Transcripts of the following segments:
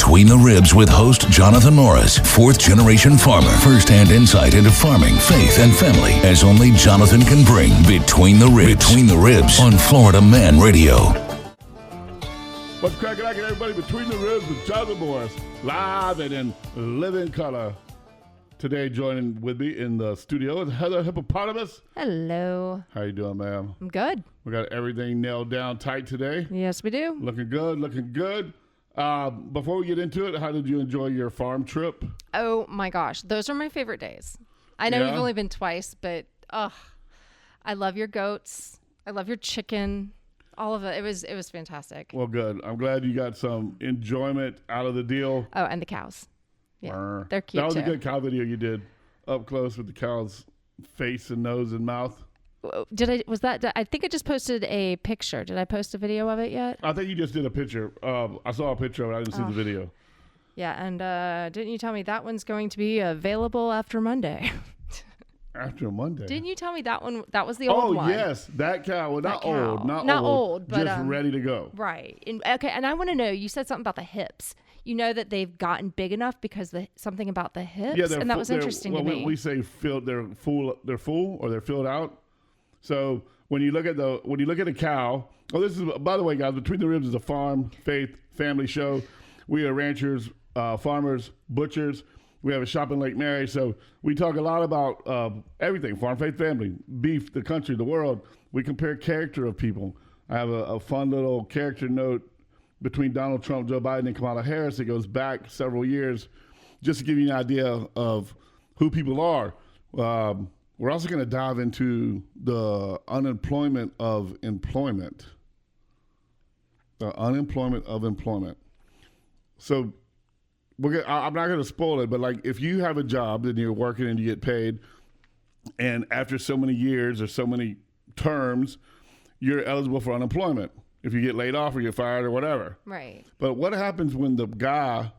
Between the Ribs with host Jonathan Morris, fourth-generation farmer. First-hand insight into farming, faith, and family as only Jonathan can bring. Between the Ribs. Between the Ribs on Florida Man Radio. What's cracking, everybody? Between the Ribs with Jonathan Morris, live and in living color. Today, joining with me in the studio is Heather Hippopotamus. Hello. How you doing, ma'am? I'm good. We got everything nailed down tight today. Yes, we do. Looking good, looking good. Before we get into it, how did you enjoy your farm trip? Oh my gosh, those are my favorite days. I know Yeah? we've only been twice, but I love your goats. I love your chicken. All of it. It was fantastic. Well, good. I'm glad you got some enjoyment out of the deal. Oh, and the cows. Yeah, they're cute That was too. a good cow video you did up close with the cow's face and nose and mouth. I think I just posted a picture. Did I post a video of it yet? I think you just did a picture. I saw a picture of it. I didn't see the video. Yeah, and didn't you tell me that one's going to be available after Monday? After Monday. Didn't you tell me that one? That was the old one. Oh, yes. That cow. Well, not cow. old. Not old, but just ready to go. Right. And I want to know, you said something about the hips. You know that they've gotten big enough because something about the hips, Yeah, and that was interesting to me. We say filled. They're full or they're filled out. So when you look at a cow, this is, by the way, guys, Between the Ribs is a farm, faith, family show. We are ranchers, farmers, butchers. We have a shop in Lake Mary, so we talk a lot about everything: farm, faith, family, beef, the country, the world. We compare character of people. I have a fun little character note between Donald Trump, Joe Biden, and Kamala Harris. It goes back several years, just to give you an idea of who people are. We're also going to dive into the unemployment of employment. The unemployment of employment. So I'm not going to spoil it, but like if you have a job and you're working and you get paid, and after so many years or so many terms, you're eligible for unemployment if you get laid off or get fired or whatever. Right. But what happens when the guy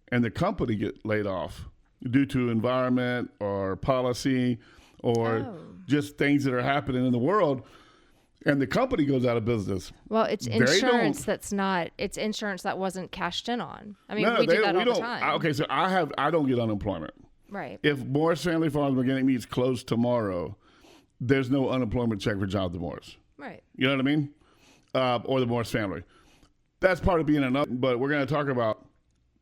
and the company get laid off due to environment or policy or just things that are happening in the world, and the company goes out of business? Well, it's insurance it's insurance that wasn't cashed in on. I mean, we do that all the time. Okay, so I don't get unemployment. Right. If Morris Family Farms Organic Meats closed tomorrow, there's no unemployment check for Jonathan Morris. Right. You know what I mean? Or the Morris family. That's part of being but we're going to talk about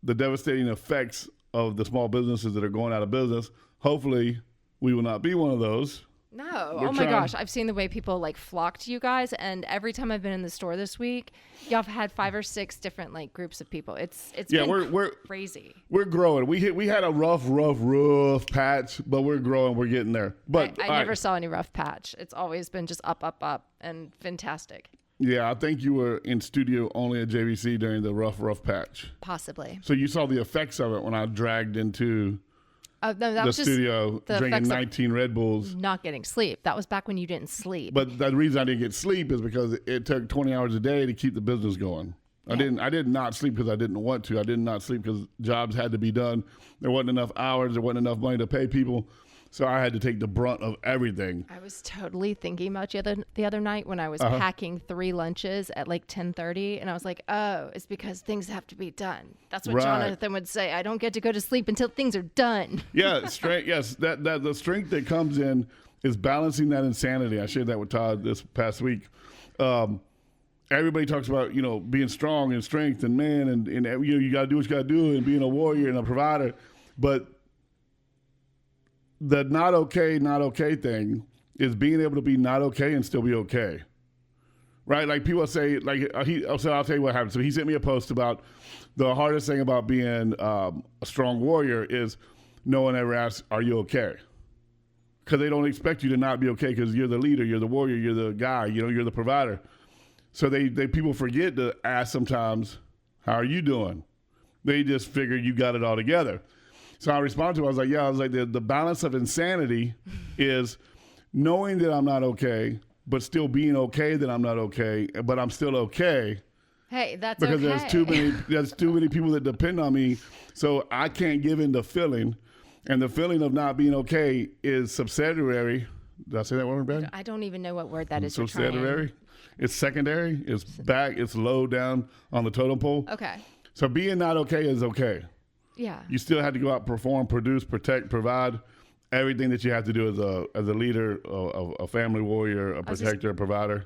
the devastating effects of the small businesses that are going out of business. Hopefully, we will not be one of those. No. Oh my gosh. I've seen the way people flock to you guys. And every time I've been in the store this week, y'all have had 5 or 6 different groups of people. It's been crazy. We're growing. We had a rough patch, but we're growing. We're getting there. But I never saw any rough patch. It's always been just up and fantastic. Yeah, I think you were in studio only at JVC during the rough patch. Possibly. So you saw the effects of it when I dragged into that was studio drinking 19 Red Bulls. Not getting sleep. That was back when you didn't sleep. But the reason I didn't get sleep is because it took 20 hours a day to keep the business going. Yeah. I did not sleep because I didn't want to. I did not sleep because jobs had to be done. There wasn't enough hours. There wasn't enough money to pay people. So I had to take the brunt of everything. I was totally thinking about you the other night when I was packing 3 lunches at 10:30, and I was like, oh, it's because things have to be done. That's what Jonathan would say. I don't get to go to sleep until things are done. Yeah, strength. Yes, that the strength that comes in is balancing that insanity. I shared that with Todd this past week. Everybody talks about being strong and strength and man and you got to do what you got to do and being a warrior and a provider, but the not okay thing is being able to be not okay and still be okay. Right? Like people say, I'll tell you what happened. So he sent me a post about the hardest thing about being a strong warrior is no one ever asks, are you okay? Because they don't expect you to not be okay because you're the leader, you're the warrior, you're the guy, you're the provider. So people forget to ask sometimes, how are you doing? They just figure you got it all together. So I responded to him. I was like, the balance of insanity is knowing that I'm not okay, but still being okay that I'm not okay, but I'm still okay. Hey, that's because okay. there's too many people that depend on me, so I can't give in the feeling, and the feeling of not being okay is subsidiary. Did I say that word bad? I don't even know what word that is. Subsidiary. It's secondary. It's back. It's low down on the totem pole. Okay. So being not okay is okay. Yeah. You still have to go out, perform, produce, protect, provide everything that you have to do as a leader, a family warrior, a protector, a provider.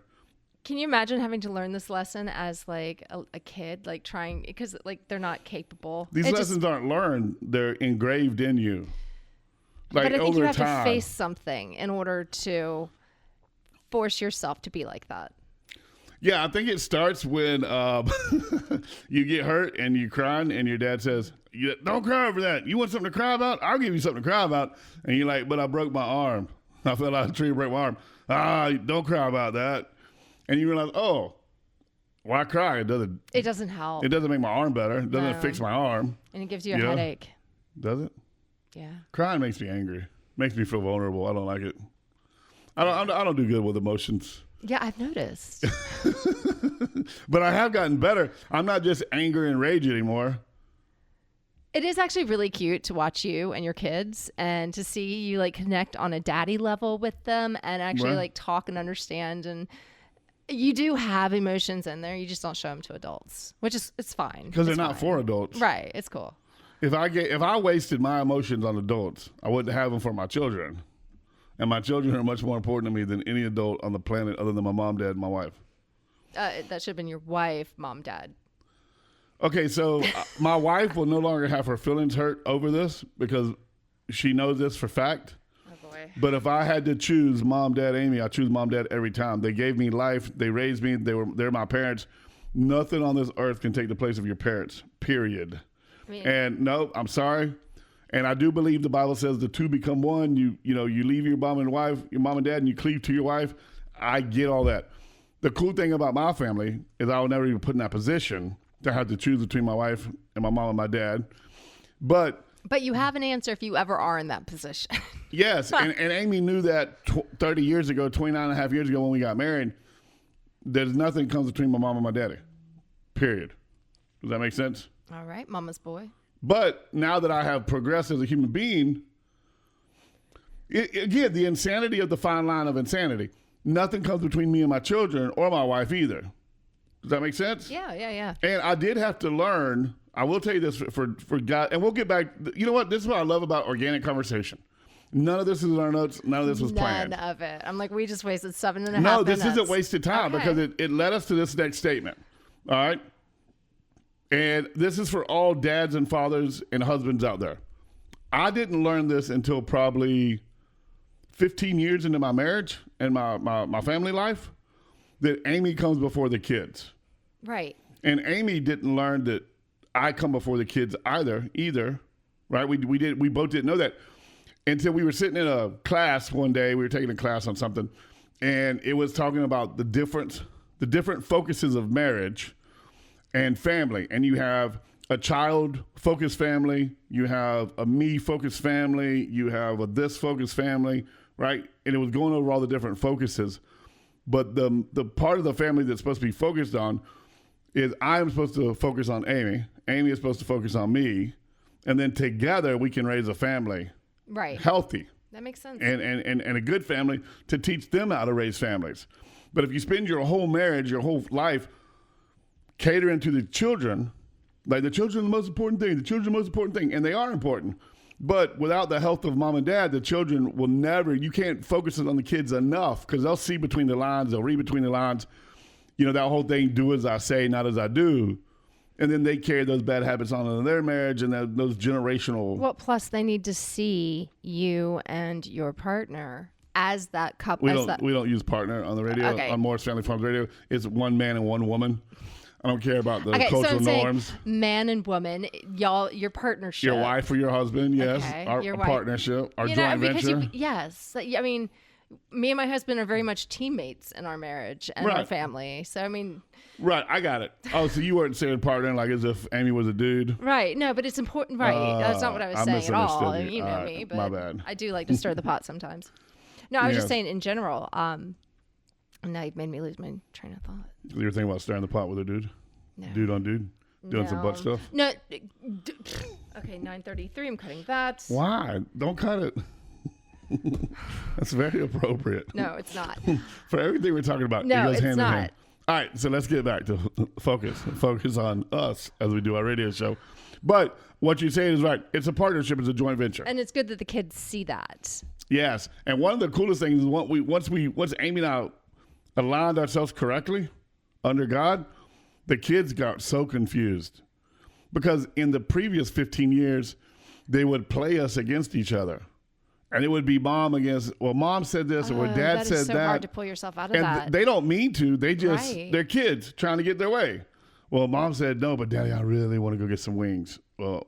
Can you imagine having to learn this lesson as like a kid, like trying, because like they're not capable. These lessons aren't learned; they're engraved in you. Like, but I think you have time. to face something in order to force yourself to be like that. Yeah, I think it starts when you get hurt and you're crying, and your dad says, "Don't cry over that. You want something to cry about? I'll give you something to cry about." And you're like, "But I broke my arm. I fell out of the tree and broke my arm." Don't cry about that. And you realize, oh, why cry? It doesn't help. It doesn't make my arm better. It doesn't fix my arm. And it gives you a headache. Does it? Yeah. Crying makes me angry. Makes me feel vulnerable. I don't like it. I don't do good with emotions. Yeah, I've noticed. But I have gotten better. I'm not just anger and rage anymore. It is actually really cute to watch you and your kids and to see you like connect on a daddy level with them and actually like talk and understand. And you do have emotions in there. You just don't show them to adults, which is, it's fine. Because they're not for adults. Right. It's cool. If I wasted my emotions on adults, I wouldn't have them for my children. And my children are much more important to me than any adult on the planet other than my mom, dad, and my wife. That should have been your wife, mom, dad. Okay, so my wife will no longer have her feelings hurt over this because she knows this for fact. Oh, boy. But if I had to choose mom, dad, Amy, I choose mom, dad every time. They gave me life. They raised me. They're my parents. Nothing on this earth can take the place of your parents, period. And no, I'm sorry. And I do believe the Bible says the two become one. You leave your mom and wife, your mom and dad, and you cleave to your wife. I get all that. The cool thing about my family is I will never even put in that position to have to choose between my wife and my mom and my dad. But you have an answer if you ever are in that position. Yes. and Amy knew that 30 years ago, 29 and a half years ago when we got married, there's nothing comes between my mom and my daddy, period. Does that make sense? All right, mama's boy. But now that I have progressed as a human being, again, the insanity of the fine line of insanity. Nothing comes between me and my children or my wife either. Does that make sense? Yeah. And I did have to learn, I will tell you this for God, and we'll get back. You know what? This is what I love about organic conversation. None of this is in our notes. None of this was planned. None of it. I'm like, we just wasted 7.5 minutes. No, this isn't wasted time because it led us to this next statement. All right? And this is for all dads and fathers and husbands out there. I didn't learn this until probably 15 years into my marriage and my family life, that Amy comes before the kids. Right. And Amy didn't learn that I come before the kids either. Right? We both didn't know that until we were sitting in a class one day. We were taking a class on something, and it was talking about the different focuses of marriage and family. And you have a child-focused family, you have a me-focused family, you have a this-focused family, right? And it was going over all the different focuses. But the part of the family that's supposed to be focused on is I'm supposed to focus on Amy. Amy is supposed to focus on me. And then together we can raise a family. Right. Healthy. That makes sense. And a good family to teach them how to raise families. But if you spend your whole marriage, your whole life catering to the children, like the children are the most important thing, and they are important. But without the health of mom and dad, the children will never, you can't focus on the kids enough because they'll see between the lines, they'll read between the lines, that whole thing, do as I say, not as I do. And then they carry those bad habits on in their marriage and those generational. Well, plus they need to see you and your partner as that couple. We don't use partner on the radio, on Morris Family Farms Radio. It's one man and one woman. I don't care about the cultural norms. Man and woman, y'all, your partnership. Your wife or your husband, yes. Okay, Our partnership, our joint venture. Yes. I mean, me and my husband are very much teammates in our marriage and our family. So, I mean. Right, I got it. Oh, so you weren't saying partner like as if Amy was a dude? Right. No, but it's important. Right. That's not what I was saying at all. You know me, but my bad. I do like to stir the pot sometimes. No, I was just saying in general. Now you've made me lose my train of thought. You were thinking about stirring the pot with a dude? No. Dude on dude? Doing some butt stuff? No. Okay, 9:33. I'm cutting that. Why? Don't cut it. That's very appropriate. No, it's not. For everything we're talking about, no, it goes hand in hand. All right, so let's get back to focus on us as we do our radio show. But what you're saying is right. It's a partnership. It's a joint venture. And it's good that the kids see that. Yes. And one of the coolest things is once Amy and I aligned ourselves correctly under God, the kids got so confused. Because in the previous 15 years, they would play us against each other. And it would be mom against, well, mom said this or dad said that. It's so hard to pull yourself out of and that. They don't mean to. They just, they're kids trying to get their way. Well, mom said, no, but daddy, I really want to go get some wings. Well,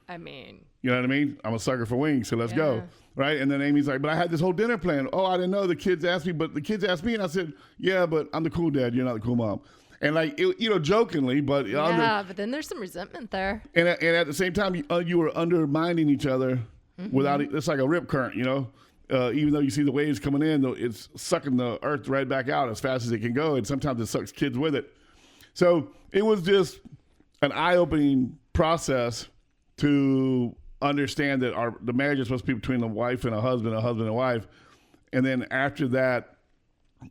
I mean. You know what I mean? I'm a sucker for wings, so let's go. Right? And then Amy's like, but I had this whole dinner plan. Oh, I didn't know. The kids asked me, but the kids asked me. And I said, yeah, but I'm the cool dad. You're not the cool mom. And like, jokingly, but. But then there's some resentment there. And at the same time, you were undermining each other without, it's like a rip current, even though you see the waves coming in, it's sucking the earth right back out as fast as it can go. And sometimes it sucks kids with it. So it was just an eye-opening process to understand that the marriage is supposed to be between a wife and a husband and wife. And then after that,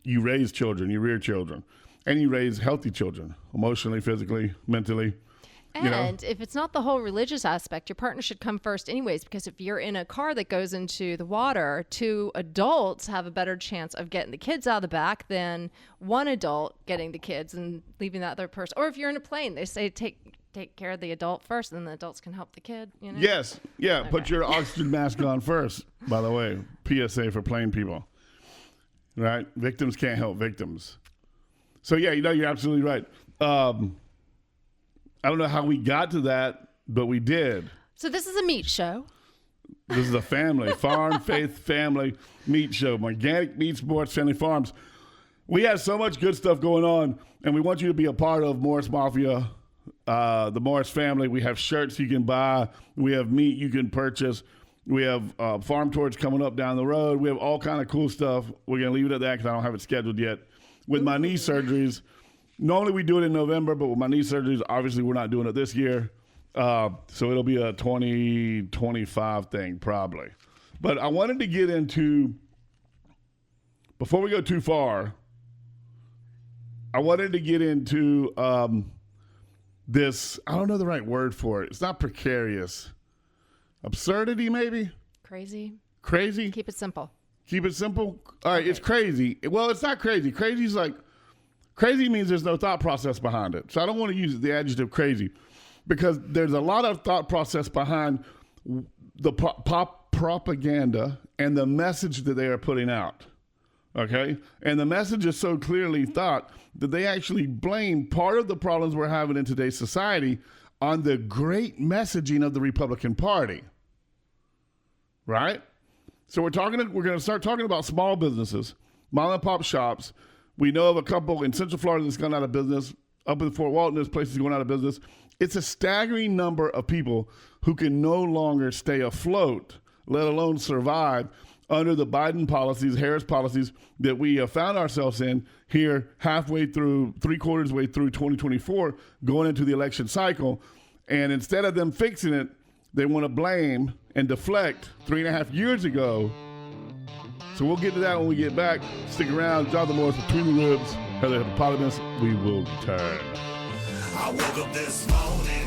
you raise children, you rear children, and you raise healthy children, emotionally, physically, mentally. And if it's not the whole religious aspect, your partner should come first anyways, because if you're in a car that goes into the water, 2 adults have a better chance of getting the kids out of the back than one adult getting the kids and leaving that other person. Or if you're in a plane, they say take care of the adult first, and then the adults can help the kid. Yes. Yeah. Okay. Put your oxygen mask on first, by the way. PSA for plane people. Right? Victims can't help victims. So, yeah, you're absolutely right. I don't know how we got to that, but we did. So this is a meat show. This is a family, farm, faith, family meat show. Organic Meat Sports Family Farms. We have so much good stuff going on, and we want you to be a part of Morris Mafia, the Morris family. We have shirts you can buy. We have meat you can purchase. We have farm tours coming up down the road. We have all kind of cool stuff. We're going to leave it at that because I don't have it scheduled yet. With my knee surgeries, normally we do it in November, but with my knee surgeries, obviously we're not doing it this year. So it'll be a 2025 thing probably. But I wanted to get into, before we go too far, I wanted to get into this, I don't know the right word for it. It's not precarious. Absurdity, maybe? Crazy. Keep it simple. Keep it simple? All right, okay. It's crazy. Well, it's not crazy. Crazy means there's no thought process behind it. So I don't want to use the adjective crazy because there's a lot of thought process behind the propaganda and the message that they are putting out. Okay? And the message is so clearly thought that they actually blame part of the problems we're having in today's society on the great messaging of the Republican Party. Right? So we're going to start talking about small businesses, mom and pop shops. We know of a couple in Central Florida that's gone out of business. Up in Fort Walton, there's places going out of business. It's a staggering number of people who can no longer stay afloat, let alone survive under the Biden policies, Harris policies that we have found ourselves in here halfway through, 3/4 way through 2024, going into the election cycle. And instead of them fixing it, they want to blame and deflect 3.5 years ago. So we'll get to that when we get back. Stick around. Jonathan Morris, Between the Ribs, Heather Hippopotamus. We will return. I woke up this morning